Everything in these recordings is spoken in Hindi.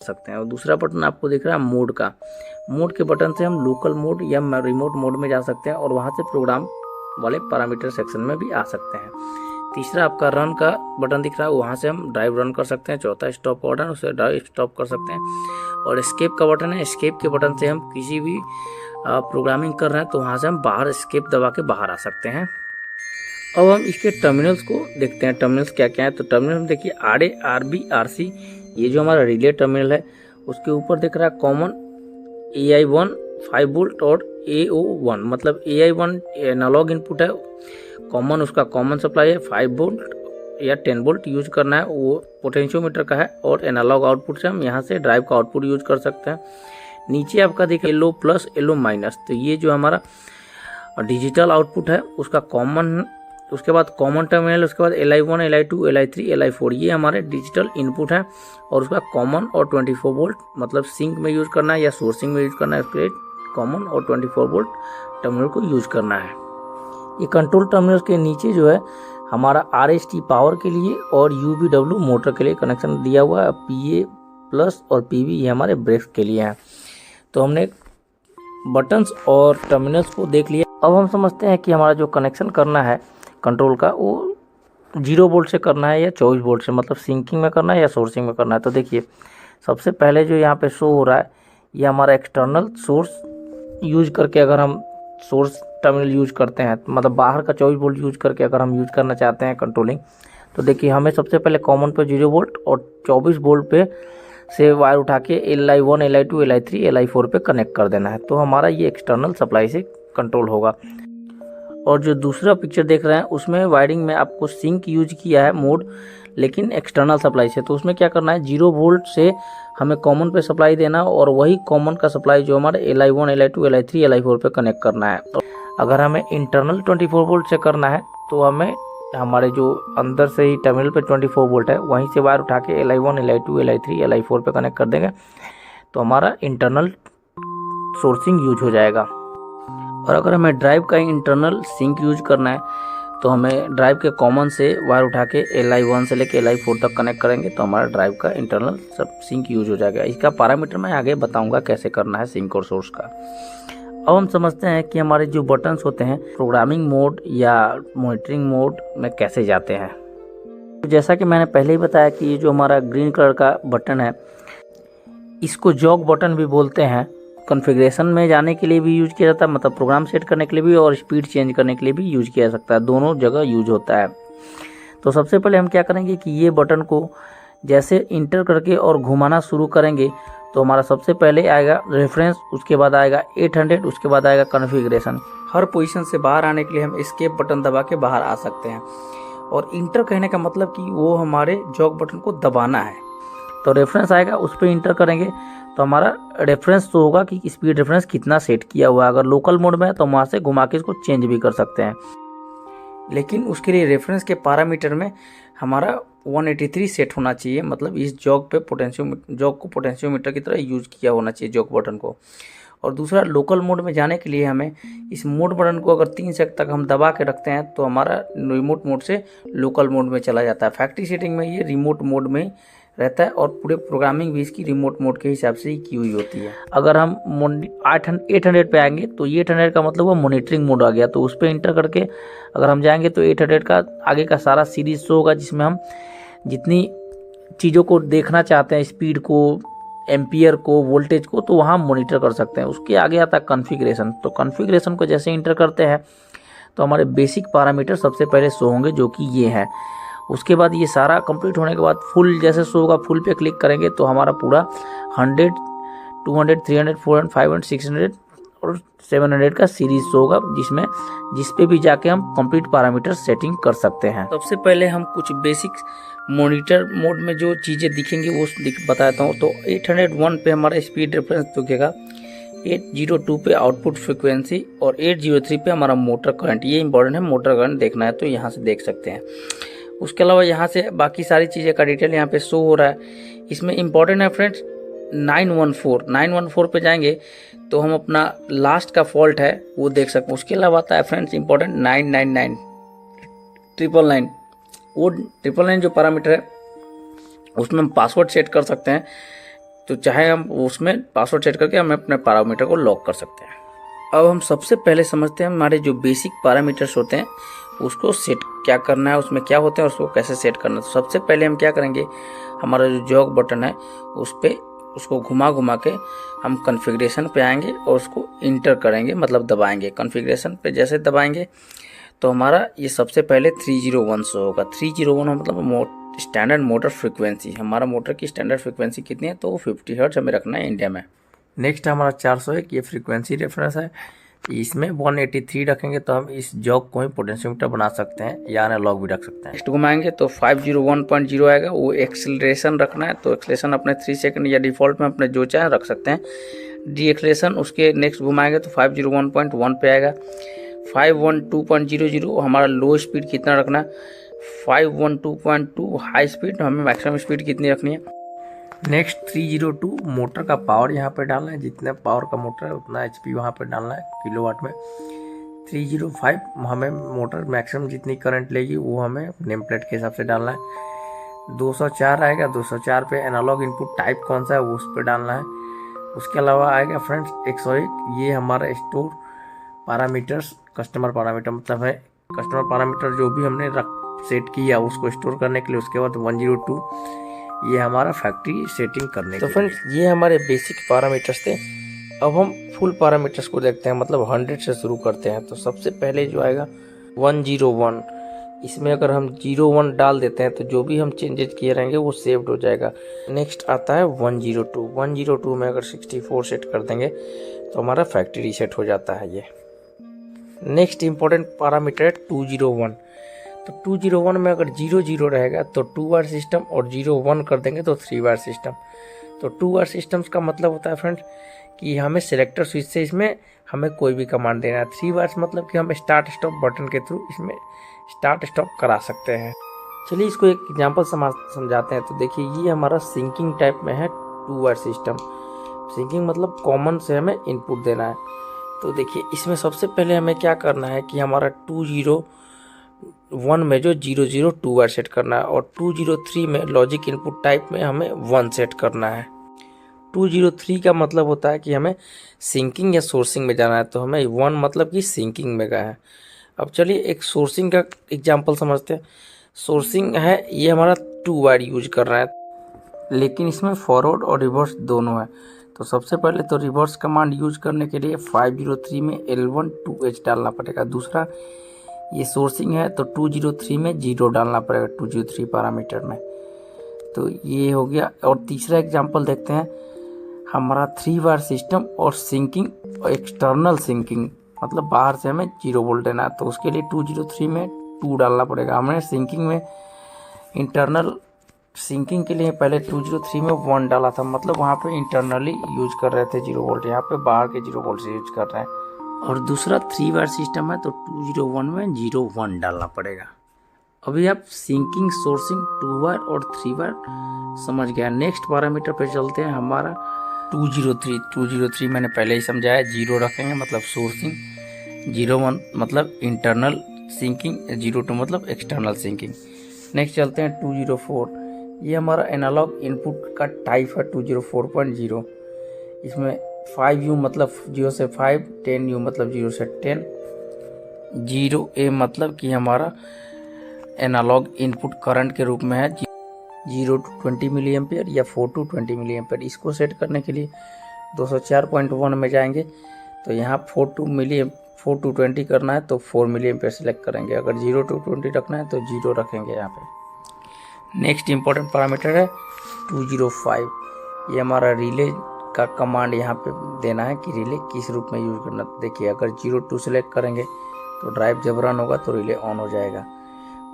सकते हैं। और दूसरा बटन आपको दिख रहा है मोड का। मोड के बटन से हम लोकल मोड या रिमोट मोड में जा सकते हैं और वहाँ से प्रोग्राम वाले पैरामीटर सेक्शन में भी आ सकते हैं। तीसरा आपका रन का बटन दिख रहा है, वहाँ से हम ड्राइव रन कर सकते हैं। चौथा स्टॉप का बटन, उसे ड्राइव स्टॉप कर सकते हैं। और एस्केप का बटन है, एस्केप के बटन से हम किसी भी प्रोग्रामिंग कर रहे हैं तो वहाँ से हम बाहर एस्केप दबा के बाहर आ सकते हैं। अब हम इसके टर्मिनल्स को देखते हैं, टर्मिनल्स क्या क्या है। तो टर्मिनल में देखिए RA, RB, RC, ये जो हमारा रिले टर्मिनल है उसके ऊपर दिख रहा है कॉमन AI1 5 वोल्ट और AO1, मतलब AI1 एनालॉग इनपुट है, कॉमन उसका कॉमन सप्लाई है, 5 वोल्ट या 10 वोल्ट यूज करना है, वो पोटेंशियोमीटर का है। और एनालॉग आउटपुट से हम यहाँ से ड्राइव का आउटपुट यूज कर सकते हैं। नीचे आपका देखिए LO प्लस LO माइनस, तो ये जो हमारा डिजिटल आउटपुट है उसका कॉमन, उसके बाद कॉमन टर्मिनल, उसके बाद LI1, LI2, LI3, LI4, ये हमारे डिजिटल इनपुट है। और उसका कॉमन और 24 वोल्ट, मतलब सिंक में यूज करना है या सोर्सिंग में यूज करना है, उसके कॉमन और 24 वोल्ट टर्मिनल को यूज करना है। ये कंट्रोल टर्मिनल के नीचे जो है हमारा RST पावर के लिए और UBW मोटर के लिए कनेक्शन दिया हुआ है। PA प्लस और PB ये हमारे ब्रेक्स के लिए हैं। तो हमने बटन्स और टर्मिनल्स को देख लिया। अब हम समझते हैं कि हमारा जो कनेक्शन करना है कंट्रोल का वो 0 वोल्ट से करना है या 24 वोल्ट से, मतलब सिंकिंग में करना है या सोर्सिंग में करना है। तो देखिए सबसे पहले जो यहाँ पे शो हो रहा है ये हमारा एक्सटर्नल सोर्स यूज करके, अगर हम सोर्स टर्मिनल यूज करते हैं, मतलब बाहर का 24 वोल्ट यूज करके अगर हम यूज करना चाहते हैं कंट्रोलिंग, तो देखिए हमें सबसे पहले कॉमन पे 0 वोल्ट और 24 वोल्ट पे से वायर उठा के LI1, LI2, LI3, LI4 पे कनेक्ट कर देना है। तो हमारा ये एक्सटर्नल सप्लाई से कंट्रोल होगा। और जो दूसरा पिक्चर देख रहे हैं उसमें वायरिंग में आपको सिंक यूज किया है मोड, लेकिन एक्सटर्नल सप्लाई से। तो उसमें क्या करना है, 0 वोल्ट से हमें कॉमन पे सप्लाई देना और वही कॉमन का सप्लाई जो हमारे LI1, LI2, LI3, LI4 पे कनेक्ट करना है। अगर हमें इंटरनल 24 वोल्ट से करना है तो हमें हमारे जो अंदर से ही टर्मिनल पे 24 वोल्ट है वहीं से वायर उठा के LI1, LI2, LI3, LI4 पे कनेक्ट कर देंगे तो हमारा इंटरनल सोर्सिंग यूज हो जाएगा। और अगर हमें ड्राइव का इंटरनल सिंक यूज करना है तो हमें ड्राइव के कॉमन से वायर उठा के LI1 से लेके LI4 तक कनेक्ट करेंगे तो हमारा ड्राइव का इंटरनल सब सिंक यूज हो जाएगा। इसका पैरामीटर मैं आगे बताऊंगा कैसे करना है सिंक और सोर्स का। अब हम समझते हैं कि हमारे जो बटन्स होते हैं प्रोग्रामिंग मोड या मॉनिटरिंग मोड में कैसे जाते हैं। तो जैसा कि मैंने पहले ही बताया कि ये जो हमारा ग्रीन कलर का बटन है इसको जॉक बटन भी बोलते हैं। कॉन्फ़िगरेशन में जाने के लिए भी यूज किया जाता है, मतलब प्रोग्राम सेट करने के लिए भी और स्पीड चेंज करने के लिए भी यूज किया जा सकता है, दोनों जगह यूज होता है। तो सबसे पहले हम क्या करेंगे कि ये बटन को जैसे इंटर करके और घुमाना शुरू करेंगे तो हमारा सबसे पहले आएगा रेफरेंस, उसके बाद आएगा 800, उसके बाद आएगा कॉन्फ़िगरेशन। हर पोजीशन से बाहर आने के लिए हम एस्केप बटन दबा के बाहर आ सकते हैं। और इंटर कहने का मतलब कि वो हमारे जॉक बटन को दबाना है। तो रेफरेंस आएगा, उस पर इंटर करेंगे तो हमारा रेफरेंस तो होगा कि स्पीड रेफरेंस कितना सेट किया हुआ है। अगर लोकल मोड में है तो वहाँ से घुमा के इसको चेंज भी कर सकते हैं, लेकिन उसके लिए रेफरेंस के पैरामीटर में हमारा 183 सेट होना चाहिए, मतलब इस जॉक पे जॉक को पोटेंशियोमीटर की तरह यूज किया होना चाहिए जॉक बटन को। और दूसरा लोकल मोड में जाने के लिए हमें इस मोड बटन को अगर 3 सेकंड तक हम दबा के रखते हैं तो हमारा रिमोट मोड से लोकल मोड में चला जाता है। फैक्ट्री सेटिंग में ये रिमोट मोड में रहता है और पूरे प्रोग्रामिंग भी इसकी रिमोट मोड के हिसाब से ही की हुई होती है। अगर हम 800 पे आएंगे तो ये 800 का मतलब वो मॉनिटरिंग मोड आ गया। तो उस पर इंटर करके अगर हम जाएंगे तो 800 का आगे का सारा सीरीज शो होगा, जिसमें हम जितनी चीज़ों को देखना चाहते हैं, स्पीड को, एम्पियर को, वोल्टेज को, तो वहाँ मॉनिटर कर सकते हैं। उसके आगे आता है कॉन्फ़िगरेशन। तो कॉन्फ़िगरेशन को जैसे इंटर करते हैं तो हमारे बेसिक पैरामीटर सबसे पहले शो होंगे जो कि ये हैं। उसके बाद ये सारा कंप्लीट होने के बाद फुल जैसे शो होगा, फुल पे क्लिक करेंगे तो हमारा पूरा 100, 200, 300, 400, 500, 600 और 700 का सीरीज शो होगा, जिस पे भी जाके हम कंप्लीट पैरामीटर सेटिंग कर सकते हैं। सबसे पहले हम कुछ बेसिक मॉनिटर मोड में जो चीज़ें दिखेंगी वो बताता हूँ। तो 801 पे हमारा स्पीड रेफरेंस दिखेगा, 802 पे आउटपुट फ्रिक्वेंसी और 803 पे हमारा मोटर करंट। ये इंपॉर्टेंट है, मोटर करंट देखना है तो यहाँ से देख सकते हैं। उसके अलावा यहाँ से बाकी सारी चीज़ें का डिटेल यहाँ पे शो हो रहा है। इसमें इंपॉर्टेंट है फ्रेंड्स 914 पे जाएंगे तो हम अपना लास्ट का फॉल्ट है वो देख सकते हैं। उसके अलावा आता है फ्रेंड्स इंपॉर्टेंट 999 999, वो 999 जो पैरामीटर है उसमें हम पासवर्ड सेट कर सकते हैं। तो चाहे हम उसमें पासवर्ड सेट करके हम अपने पैरामीटर को लॉक कर सकते हैं। अब हम सबसे पहले समझते हैं हमारे जो बेसिक पैरामीटर्स होते हैं उसको सेट क्या करना है, उसमें क्या होते हैं और उसको कैसे सेट करना है। तो सबसे पहले हम क्या करेंगे, हमारा जो जॉक बटन है उस पर उसको घुमा घुमा के हम कॉन्फ़िगरेशन पे आएंगे और उसको इंटर करेंगे, मतलब दबाएंगे। कॉन्फ़िगरेशन पे जैसे दबाएंगे तो हमारा ये सबसे पहले 301 शो होगा। 301 मतलब स्टैंडर्ड मोटर फ्रिक्वेंसी। हमारा मोटर की स्टैंडर्ड फ्रिक्वेंसी कितनी है, तो 50 हर्ट्ज हमें रखना है इंडिया में। नेक्स्ट हमारा 401, ये फ्रीक्वेंसी रेफरेंस है। इसमें 183 रखेंगे तो हम इस जॉक को ही पोटेंशियोमीटर बना सकते हैं या एनालॉग भी रख सकते हैं। नेक्स्ट घुमाएंगे तो 501.0 आएगा, वो एक्सेलरेशन रखना है तो एक्सेलरेशन अपने 3 सेकंड या डिफ़ॉल्ट में अपने जो चाहे रख सकते हैं। डी एक्सेलरेशन उसके नेक्स्ट घुमाएंगे तो 501.1 पे आएगा। 512.00 हमारा लो स्पीड कितना रखना है, 512.2 हाई स्पीड, हमें मैक्सिमम स्पीड कितनी रखनी है। नेक्स्ट 302 मोटर का पावर यहाँ पे डालना है, जितने पावर का मोटर है उतना HP वहाँ पे डालना है किलोवाट में। 305 हमें मोटर मैक्सिमम जितनी करंट लेगी वो हमें नेम प्लेट के हिसाब से डालना है। 204 आएगा, 204 पे एनालॉग इनपुट टाइप कौन सा है वो उस पर डालना है। उसके अलावा आएगा फ्रेंड्स 101, ये हमारा स्टोर पैरामीटर्स, कस्टमर पैरामीटर मतलब है कस्टमर पैरामीटर जो भी हमने सेट किया उसको स्टोर करने के लिए। उसके बाद 102 ये हमारा फैक्ट्री सेटिंग करने के लिए। तो फ्रेंड्स ये हमारे बेसिक पैरामीटर्स थे। अब हम फुल पैरामीटर्स को देखते हैं, मतलब 100 से शुरू करते हैं। तो सबसे पहले जो आएगा 101, इसमें अगर हम 01 डाल देते हैं तो जो भी हम चेंजेस किए रहेंगे वो सेव्ड हो जाएगा। नेक्स्ट आता है 102, 102 में अगर 64 सेट कर देंगे तो हमारा फैक्ट्री रीसेट हो जाता है ये। नेक्स्ट इंपॉर्टेंट पैरामीटर है 201, तो 201 में अगर 00 रहेगा तो 2 बार सिस्टम और 01 कर देंगे तो 3 बार सिस्टम। तो 2 बार सिस्टम्स का मतलब होता है फ्रेंड्स कि हमें सिलेक्टर स्विच से इसमें हमें कोई भी कमांड देना है। 3 बार्स मतलब कि हम स्टार्ट स्टॉप बटन के थ्रू इसमें स्टार्ट स्टॉप करा सकते हैं। चलिए इसको एक एग्जांपल समझाते हैं। तो देखिए ये हमारा सिंकिंग टाइप में है 2 बार सिस्टम। सिंकिंग मतलब कॉमन से हमें इनपुट देना है। तो देखिए इसमें सबसे पहले हमें क्या करना है कि हमारा 201 में जो 00 2 बार सेट करना है और 203 में लॉजिक इनपुट टाइप में हमें 1 सेट करना है। 203 का मतलब होता है कि हमें सिंकिंग या सोर्सिंग में जाना है, तो हमें 1 मतलब कि सिंकिंग में गया है। अब चलिए एक सोर्सिंग का एग्जांपल समझते हैं। सोर्सिंग है ये हमारा 2 बार यूज कर रहा है, लेकिन इसमें फॉरवर्ड और रिवर्स दोनों है। तो सबसे पहले तो रिवर्स कमांड यूज करने के लिए 503 में L1 2H डालना पड़ेगा। दूसरा ये सोर्सिंग है तो 203 में 0 डालना पड़ेगा 203 पैरामीटर में। तो ये हो गया। और तीसरा एग्जांपल देखते हैं, हमारा 3 बार सिस्टम और सिंकिंग और एक्सटर्नल सिंकिंग मतलब बाहर से हमें 0 वोल्ट देना है। तो उसके लिए 203 में 2 डालना पड़ेगा। हमने सिंकिंग में इंटरनल सिंकिंग के लिए पहले 203 में 1 डाला था, मतलब वहाँ पे इंटरनली यूज कर रहे थे 0 वोल्ट, यहाँ पे बाहर के 0 वोल्ट से यूज कर रहे हैं। और दूसरा 3 बार सिस्टम है तो 201 में 01 डालना पड़ेगा। अभी आप सिंकिंग, सोर्सिंग 2 बार और 3 बार समझ गया। नेक्स्ट पैरामीटर पे चलते हैं। हमारा 203 मैंने पहले ही समझाया, 0 रखेंगे मतलब सोर्सिंग, 01 मतलब इंटरनल सिंकिंग, 02 मतलब एक्सटर्नल सिंकिंग। नेक्स्ट चलते हैं 204, ये हमारा एनालॉग इनपुट का टाइप है 204.0। इसमें 5U मतलब 0 से 5, 10U मतलब 0 से 10, 0A मतलब कि हमारा एनालॉग इनपुट करंट के रूप में है 0 to 20 मिली एम्पियर या 4 to 20 मिली एम्पियर। इसको सेट करने के लिए 204.1 में जाएंगे तो यहाँ 4 to 20 करना है तो 4 मिली एम्पियर सेलेक्ट करेंगे। अगर 0 to 20 रखना है तो 0 रखेंगे यहाँ पे। नेक्स्ट इंपॉर्टेंट पैरामीटर है 205, ये हमारा रिले का कमांड यहाँ पे देना है कि रिले किस रूप में यूज करना। देखिए अगर 02 सेलेक्ट करेंगे तो ड्राइव जब रन होगा तो रिले ऑन हो जाएगा।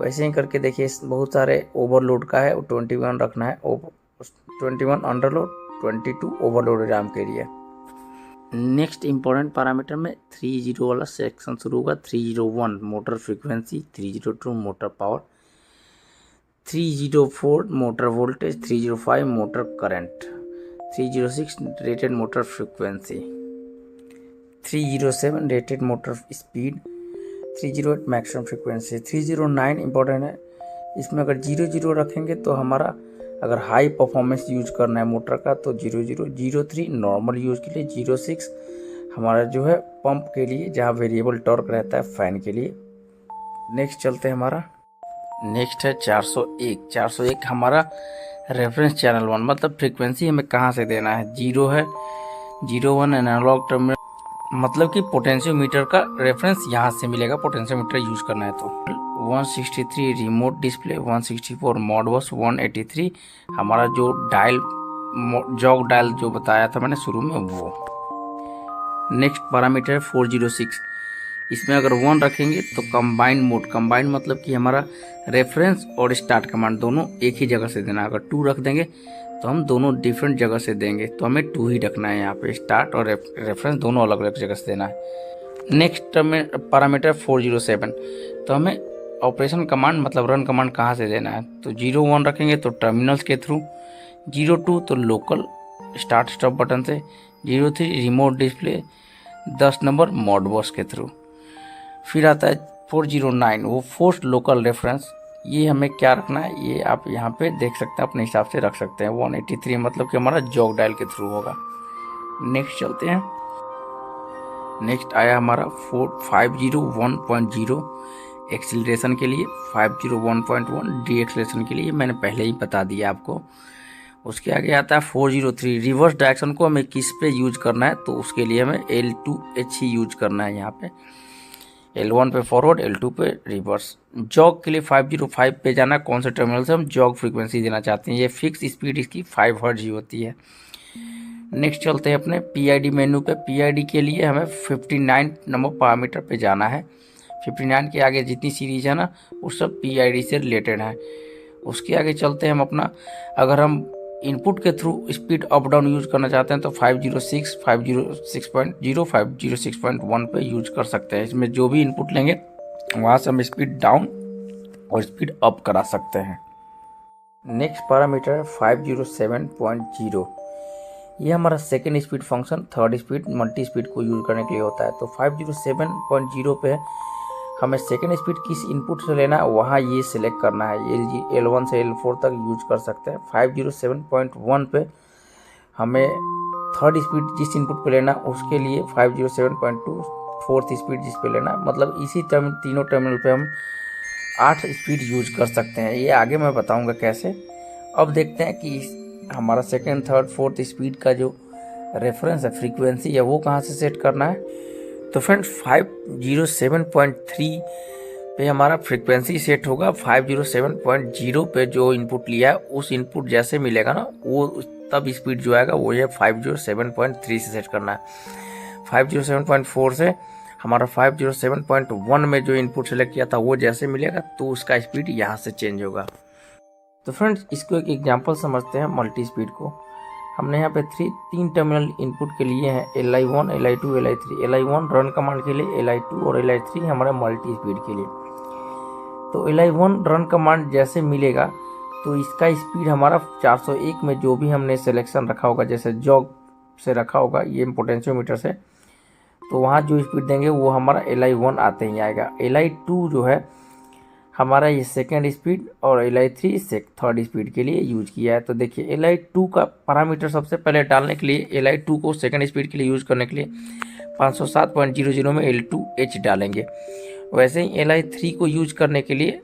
वैसे ही करके देखिए बहुत सारे ओवरलोड का है, 21 रखना है, 21 अंडरलोड, 22 ओवरलोड रैम के लिए। नेक्स्ट इंपॉर्टेंट पैरामीटर में 30 वाला सेक्शन शुरू होगा। 301 motor frequency, 302 motor power, 304 motor voltage, 305 motor current, 306 rated motor frequency, 307 rated motor speed, 308 maximum frequency, 309 important है। इसमें अगर 00 रखेंगे तो हमारा अगर हाई परफॉर्मेंस यूज करना है मोटर का तो 00, 03 नॉर्मल यूज के लिए, 06 हमारा जो है पंप के लिए जहाँ वेरिएबल टॉर्क रहता है फैन के लिए। नेक्स्ट चलते हैं, हमारा नेक्स्ट है 401। 401 हमारा रेफरेंस चैनल 1, मतलब फ्रीक्वेंसी हमें कहाँ से देना है, 0 है, 01 एनालॉग टर्मिनल, मतलब कि पोटेंशियोमीटर का रेफरेंस यहाँ से मिलेगा, पोटेंशियोमीटर यूज करना है तो। 163 रिमोट डिस्प्ले, 164 मॉडबस, 183 हमारा जो डायल जॉग डायल जो बताया था मैंने शुरू में वो। नेक्स्ट पैरामीटर है 406। इसमें अगर 1 रखेंगे तो कंबाइंड मोड, कंबाइंड मतलब कि हमारा रेफरेंस और स्टार्ट कमांड दोनों एक ही जगह से देना। अगर 2 रख देंगे तो हम दोनों डिफरेंट जगह से देंगे, तो हमें 2 ही रखना है यहाँ पे, स्टार्ट और रेफरेंस दोनों अलग अलग जगह से देना है। नेक्स्ट पैरामीटर 407, तो हमें ऑपरेशन कमांड मतलब रन कमांड कहाँ से देना है, तो 01 रखेंगे तो टर्मिनल्स के थ्रू, 02 तो लोकल स्टार्ट स्टॉप बटन से, 03 रिमोट डिस्प्ले, 10 नंबर मॉडबस के थ्रू। फिर आता है 409 वो फोर्स लोकल रेफरेंस, ये हमें क्या रखना है ये आप यहाँ पे देख सकते हैं, अपने हिसाब से रख सकते हैं। 183 मतलब कि हमारा जॉग डायल के थ्रू होगा। नेक्स्ट चलते हैं, नेक्स्ट आया हमारा 501.0 एक्सीलरेशन के लिए, 501.1 डी एक्सीलरेशन के लिए मैंने पहले ही बता दिया आपको। उसके आगे आता है 403 रिवर्स डायरेक्शन को हमें किस पे यूज करना है, तो उसके लिए हमें L2H ही यूज करना है यहाँ पे, L1 पे फॉरवर्ड, L2 पे रिवर्स। जॉग के लिए 505 पे जाना, कौन से टर्मिनल से हम जॉग फ्रीक्वेंसी देना चाहते हैं, ये फिक्स स्पीड इसकी 5 हर्ट्ज ही होती है। नेक्स्ट चलते हैं अपने PID मेन्यू पे। PID के लिए हमें 59 नंबर पैरामीटर पे जाना है। 59 के आगे जितनी सीरीज है ना वो सब PID से रिलेटेड है। उसके आगे चलते हैं हम अपना, अगर हम इनपुट के through speed up down use करना चाहते हैं तो 506, 506.0, 506.1 पे यूज कर सकते हैं। इसमें जो भी इनपुट लेंगे वहाँ से हम स्पीड डाउन और स्पीड अप करा सकते हैं। नेक्स्ट पैरामीटर 507.0, ये हमारा second speed function third speed multi speed को यूज करने के लिए होता है। तो 507.0 पे हमें सेकेंड स्पीड किस इनपुट से लेना है वहाँ ये सिलेक्ट करना है, L1 से L4 तक यूज कर सकते हैं। 507.1 पे हमें थर्ड स्पीड जिस इनपुट पे लेना उसके लिए 507.2 फोर्थ स्पीड जिस पे लेना, मतलब इसी तीनों टर्मिनल पे हम 8 स्पीड यूज कर सकते हैं। ये आगे मैं बताऊंगा कैसे। अब देखते हैं कि हमारा सेकेंड थर्ड फोर्थ स्पीड का जो रेफरेंस है फ्रीक्वेंसी है वो कहाँ से सेट करना है। तो फ्रेंड्स 507.3 पे हमारा फ्रीक्वेंसी सेट होगा। 507.0 पे जो इनपुट लिया है उस इनपुट जैसे मिलेगा ना वो तब स्पीड जो आएगा वो ये 507.3 से सेट करना है। 507.4 से हमारा 507.1 में जो इनपुट सेलेक्ट किया था वो जैसे मिलेगा तो उसका स्पीड यहाँ से चेंज होगा। तो फ्रेंड्स इसको एक एग्जांपल समझते हैं मल्टी स्पीड को। हमने यहाँ पे 3 टर्मिनल इनपुट के लिए हैं, Li1, Li2, Li3। Li1 run command के लिए, Li2 और Li3 हमारे मल्टी स्पीड के लिए। तो Li1 रन कमांड जैसे मिलेगा तो इसका स्पीड हमारा 401 में जो भी हमने सिलेक्शन रखा होगा, जैसे जॉग से रखा होगा ये पोटेंशियोमीटर से, तो वहाँ जो स्पीड देंगे वो हमारा Li1 आते ही आएगा। Li2 जो है हमारा ये सेकेंड स्पीड और Li3 से थर्ड स्पीड के लिए यूज किया है। तो देखिए Li2 का पैरामीटर सबसे पहले डालने के लिए, Li2 को सेकेंड स्पीड के लिए यूज करने के लिए 507.00 में L2H डालेंगे। वैसे ही Li3 को यूज करने के लिए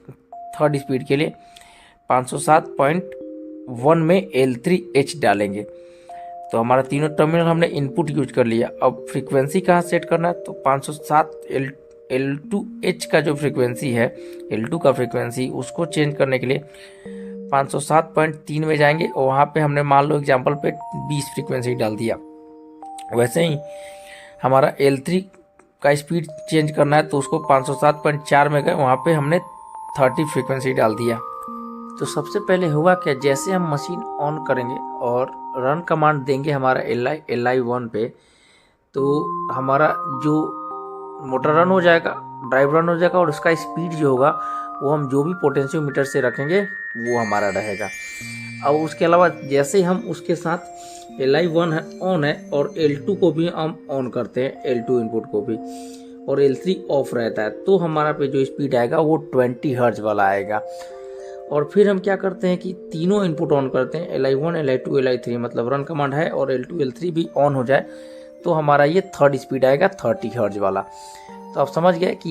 थर्ड स्पीड के लिए 507.1 में L3H डालेंगे। तो हमारा तीनों टर्मिनल हमने इनपुट यूज कर लिया। अब फ्रीक्वेंसी कहाँ सेट करना है, तो 507 L2H का जो फ्रीक्वेंसी है, L2 का फ्रीक्वेंसी उसको चेंज करने के लिए 507.3 में जाएंगे और वहाँ पे हमने मान लो एग्जांपल पे 20 फ्रीक्वेंसी डाल दिया। वैसे ही हमारा L3 का स्पीड चेंज करना है तो उसको 507.4 में गए, वहाँ पे हमने 30 फ्रीक्वेंसी डाल दिया। तो सबसे पहले हुआ क्या, जैसे हम मशीन ऑन करेंगे और रन कमांड देंगे हमारा Li1 पे, तो हमारा जो मोटर रन हो जाएगा, ड्राइव रन हो जाएगा और उसका स्पीड जो होगा वो हम जो भी पोटेंशियोमीटर से रखेंगे वो हमारा रहेगा। अब उसके अलावा जैसे हम उसके साथ Li1 है ऑन है और L2 को भी हम ऑन करते हैं, L2 इनपुट को भी, और L3 ऑफ रहता है, तो हमारा पे जो स्पीड आएगा वो 20 हर्ट्ज वाला आएगा। और फिर हम क्या करते हैं कि तीनों इनपुट ऑन करते हैं, LI1 LI2 LI3, मतलब रन कमांड है और L2 L3 भी ऑन हो जाए तो हमारा ये थर्ड स्पीड आएगा 30 हर्ट्ज वाला। तो आप समझ गए कि